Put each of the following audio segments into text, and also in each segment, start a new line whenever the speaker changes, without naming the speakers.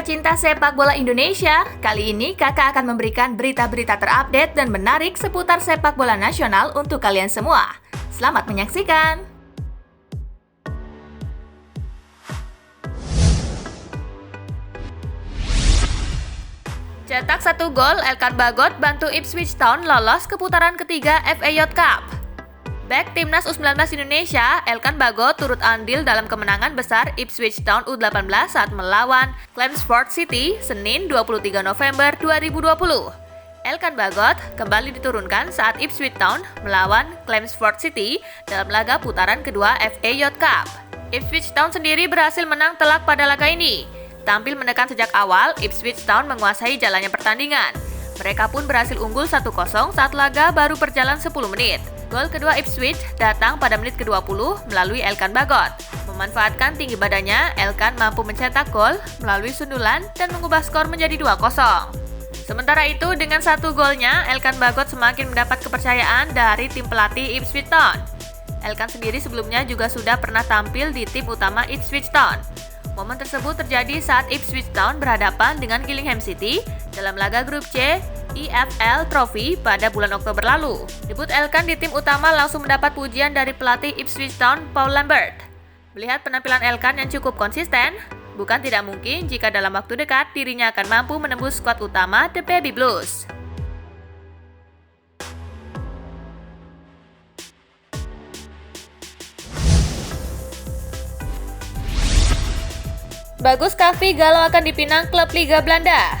pecinta sepak bola Indonesia, kali ini kakak akan memberikan berita-berita terupdate dan menarik seputar sepak bola nasional untuk kalian semua. Selamat menyaksikan! Cetak 1 gol, Elkan Bagot bantu Ipswich Town lolos ke putaran ketiga FA Youth Cup. Bek Timnas U19 Indonesia, Elkan Bagot turut andil dalam kemenangan besar Ipswich Town U18 saat melawan Chelmsford City Senin 23 November 2020. Elkan Bagot kembali diturunkan saat Ipswich Town melawan Chelmsford City dalam laga putaran kedua FA Youth Cup. Ipswich Town sendiri berhasil menang telak pada laga ini. Tampil menekan sejak awal, Ipswich Town menguasai jalannya pertandingan. Mereka pun berhasil unggul 1-0 saat laga baru berjalan 10 menit. Gol kedua Ipswich datang pada menit ke-20 melalui Elkan Bagot. Memanfaatkan tinggi badannya, Elkan mampu mencetak gol melalui sundulan dan mengubah skor menjadi 2-0. Sementara itu, dengan 1 golnya, Elkan Bagot semakin mendapat kepercayaan dari tim pelatih Ipswich Town. Elkan sendiri sebelumnya juga sudah pernah tampil di tim utama Ipswich Town. Momen tersebut terjadi saat Ipswich Town berhadapan dengan Gillingham City dalam laga grup C EFL Trophy pada bulan Oktober lalu. Debut Elkan di tim utama langsung mendapat pujian dari pelatih Ipswich Town, Paul Lambert. Melihat penampilan Elkan yang cukup konsisten, bukan tidak mungkin jika dalam waktu dekat dirinya akan mampu menembus skuad utama The Baby Blues. Bagus Kavi galau akan dipinang klub Liga Belanda.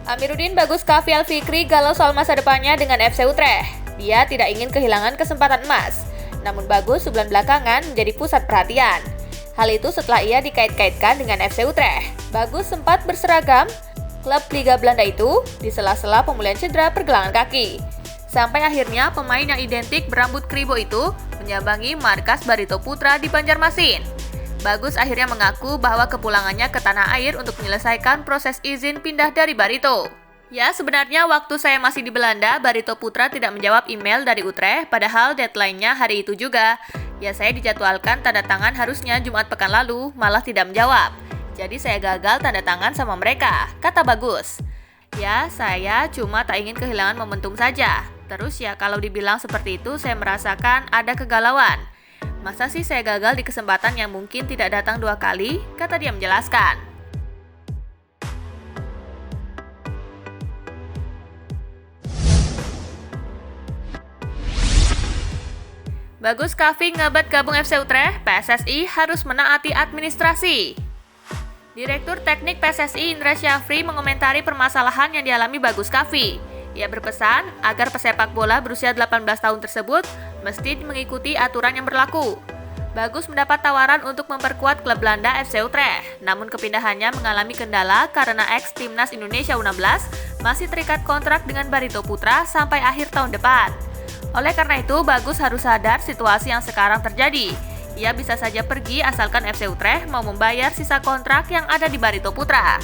Amiruddin Bagus Kavi Alfikri galau soal masa depannya dengan FC Utrecht. Dia tidak ingin kehilangan kesempatan emas. Namun Bagus sebulan belakangan menjadi pusat perhatian. Hal itu setelah ia dikait-kaitkan dengan FC Utrecht. Bagus sempat berseragam klub Liga Belanda itu di sela-sela pemulihan cedera pergelangan kaki. Sampai akhirnya pemain yang identik berambut kribo itu menyambangi markas Barito Putra di Banjarmasin. Bagus akhirnya mengaku bahwa kepulangannya ke tanah air untuk menyelesaikan proses izin pindah dari Barito. Ya, sebenarnya waktu saya masih di Belanda, Barito Putra tidak menjawab email dari Utrecht, padahal deadline-nya hari itu juga. Ya, saya dijadwalkan tanda tangan harusnya Jumat pekan lalu, malah tidak menjawab. Jadi saya gagal tanda tangan sama mereka, kata Bagus. Ya, saya cuma tak ingin kehilangan momentum saja. Terus ya, kalau dibilang seperti itu, saya merasakan ada kegalauan. Masa sih saya gagal di kesempatan yang mungkin tidak datang 2 kali, kata dia menjelaskan. Bagus Kavi ngebet gabung FC Utrecht, PSSI harus menaati administrasi. Direktur Teknik PSSI Indra Syafri mengomentari permasalahan yang dialami Bagus Kavi. Ia berpesan agar pesepak bola berusia 18 tahun tersebut mesti mengikuti aturan yang berlaku. Bagus mendapat tawaran untuk memperkuat klub Belanda FC Utrecht, namun kepindahannya mengalami kendala karena ex-timnas Indonesia U16 masih terikat kontrak dengan Barito Putra sampai akhir tahun depan. Oleh karena itu, Bagus harus sadar situasi yang sekarang terjadi. Ia bisa saja pergi asalkan FC Utrecht mau membayar sisa kontrak yang ada di Barito Putra.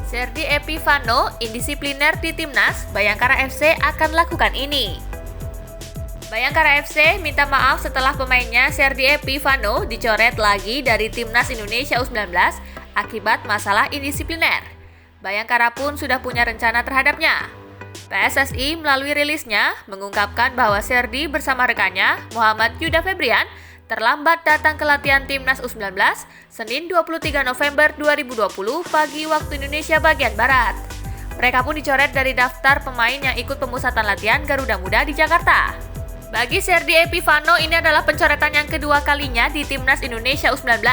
Serdi Epifano, indisipliner di Timnas, Bayangkara FC akan lakukan ini. Bayangkara FC minta maaf setelah pemainnya Serdi Epifano dicoret lagi dari Timnas Indonesia U19 akibat masalah indisipliner. Bayangkara pun sudah punya rencana terhadapnya. PSSI melalui rilisnya mengungkapkan bahwa Serdi bersama rekannya Muhammad Yuda Febrian terlambat datang ke latihan Timnas U19 Senin 23 November 2020 pagi waktu Indonesia bagian Barat. Mereka pun dicoret dari daftar pemain yang ikut pemusatan latihan Garuda Muda di Jakarta. Bagi Serdi Epifano, ini adalah pencoretan yang kedua kalinya di Timnas Indonesia U19.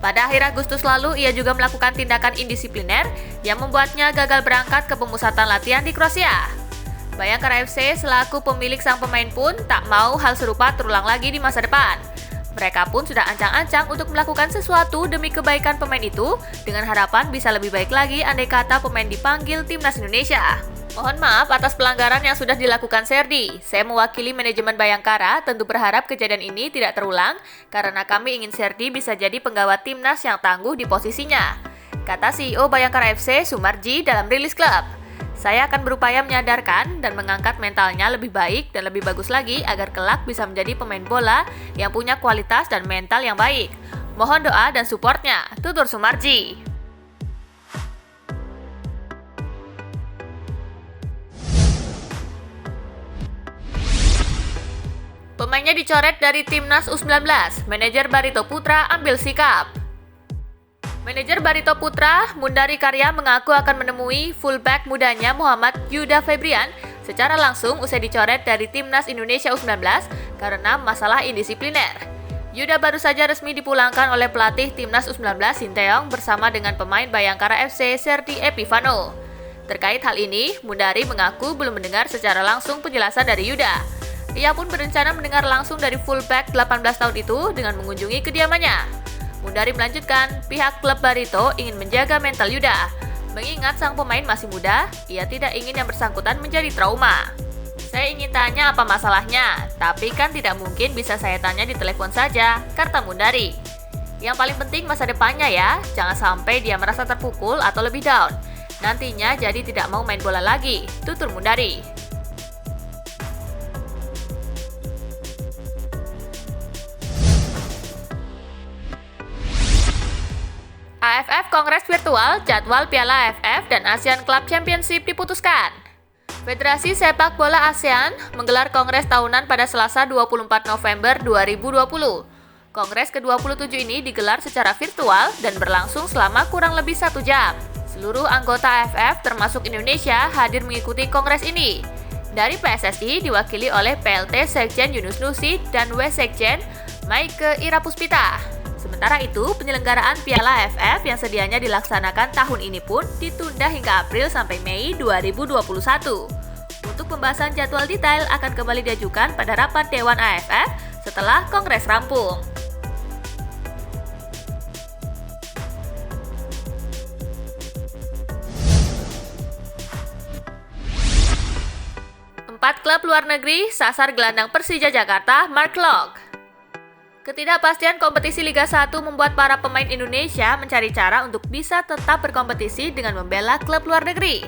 Pada akhir Agustus lalu, ia juga melakukan tindakan indisipliner yang membuatnya gagal berangkat ke pemusatan latihan di Kroasia. Bayangkara FC selaku pemilik sang pemain pun tak mau hal serupa terulang lagi di masa depan. Mereka pun sudah ancang-ancang untuk melakukan sesuatu demi kebaikan pemain itu dengan harapan bisa lebih baik lagi andai kata pemain dipanggil Timnas Indonesia. Mohon maaf atas pelanggaran yang sudah dilakukan Serdi. Saya mewakili manajemen Bayangkara tentu berharap kejadian ini tidak terulang karena kami ingin Serdi bisa jadi penggawa Timnas yang tangguh di posisinya, kata CEO Bayangkara FC Sumarji dalam rilis klub. Saya akan berupaya menyadarkan dan mengangkat mentalnya lebih baik dan lebih bagus lagi agar kelak bisa menjadi pemain bola yang punya kualitas dan mental yang baik. Mohon doa dan supportnya, Tutur Sumarji. Pemainnya dicoret dari Timnas U19, manajer Barito Putra ambil sikap. Manajer Barito Putra, Mundari Karya mengaku akan menemui fullback mudanya Muhammad Yuda Febrian secara langsung usai dicoret dari Timnas Indonesia U19 karena masalah indisipliner. Yuda baru saja resmi dipulangkan oleh pelatih Timnas U19 Sinteyong bersama dengan pemain Bayangkara FC Serdi Epifano. Terkait hal ini, Mundari mengaku belum mendengar secara langsung penjelasan dari Yuda. Ia pun berencana mendengar langsung dari fullback 18 tahun itu dengan mengunjungi kediamannya. Mundari melanjutkan, pihak klub Barito ingin menjaga mental Yuda. Mengingat sang pemain masih muda, ia tidak ingin yang bersangkutan menjadi trauma. Saya ingin tanya apa masalahnya, tapi kan tidak mungkin bisa saya tanya di telepon saja, kata Mundari. Yang paling penting masa depannya ya, jangan sampai dia merasa terpukul atau lebih down. Nantinya jadi tidak mau main bola lagi, tutur Mundari. AFF Kongres Virtual, jadwal Piala AFF dan ASEAN Club Championship diputuskan. Federasi Sepak Bola ASEAN menggelar kongres tahunan pada Selasa 24 November 2020. Kongres ke-27 ini digelar secara virtual dan berlangsung selama kurang lebih 1 jam. Seluruh anggota AFF termasuk Indonesia hadir mengikuti kongres ini. Dari PSSI diwakili oleh PLT Sekjen Yunus Nusi dan Wasekjen Maike Irapuspita. Sementara itu, penyelenggaraan Piala AFF yang sedianya dilaksanakan tahun ini pun ditunda hingga April sampai Mei 2021. Untuk pembahasan jadwal detail akan kembali diajukan pada rapat Dewan AFF setelah kongres rampung. Empat klub luar negeri sasar gelandang Persija Jakarta Mark Klok. Ketidakpastian kompetisi Liga 1 membuat para pemain Indonesia mencari cara untuk bisa tetap berkompetisi dengan membela klub luar negeri.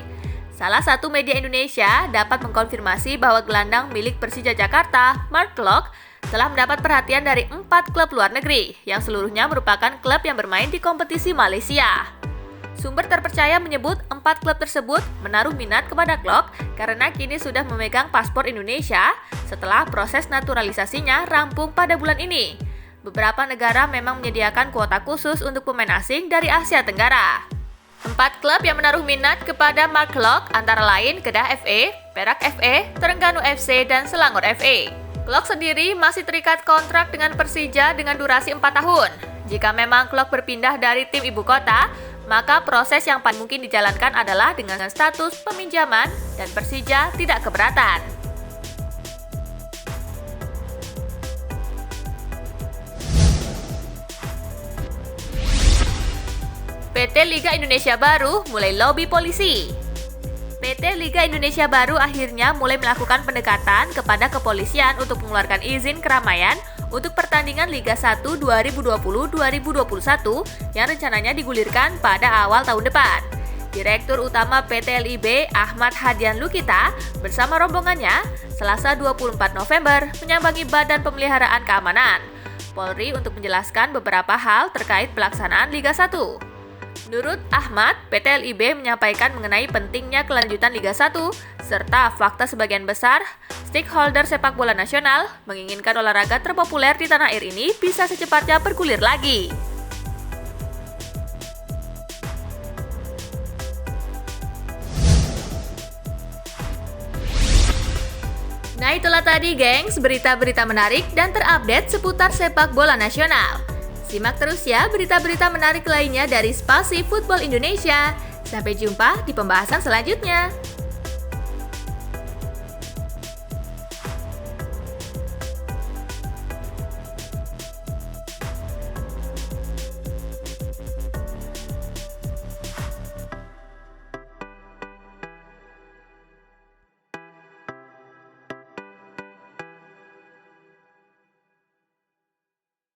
Salah satu media Indonesia dapat mengkonfirmasi bahwa gelandang milik Persija Jakarta, Mark Klok, telah mendapat perhatian dari 4 klub luar negeri, yang seluruhnya merupakan klub yang bermain di kompetisi Malaysia. Sumber terpercaya menyebut 4 klub tersebut menaruh minat kepada Klok karena kini sudah memegang paspor Indonesia setelah proses naturalisasinya rampung pada bulan ini. Beberapa negara memang menyediakan kuota khusus untuk pemain asing dari Asia Tenggara. 4 klub yang menaruh minat kepada Mark Klok antara lain Kedah FA, Perak FA, Terengganu FC, dan Selangor FA. Klok sendiri masih terikat kontrak dengan Persija dengan durasi 4 tahun. Jika memang Klok berpindah dari tim ibu kota, maka proses yang paling mungkin dijalankan adalah dengan status peminjaman dan Persija tidak keberatan. PT Liga Indonesia Baru mulai lobi polisi. PT Liga Indonesia Baru akhirnya mulai melakukan pendekatan kepada kepolisian untuk mengeluarkan izin keramaian untuk pertandingan Liga 1 2020-2021 yang rencananya digulirkan pada awal tahun depan. Direktur Utama PT LIB Ahmad Hadian Lukita bersama rombongannya Selasa 24 November menyambangi Badan Pemeliharaan Keamanan Polri untuk menjelaskan beberapa hal terkait pelaksanaan Liga 1. Menurut Ahmad, PT LIB menyampaikan mengenai pentingnya kelanjutan Liga 1 serta fakta sebagian besar stakeholder sepak bola nasional menginginkan olahraga terpopuler di tanah air ini bisa secepatnya bergulir lagi. Nah itulah tadi gengs, berita-berita menarik dan terupdate seputar sepak bola nasional. Simak terus ya berita-berita menarik lainnya dari Spasi Football Indonesia. Sampai jumpa di pembahasan selanjutnya.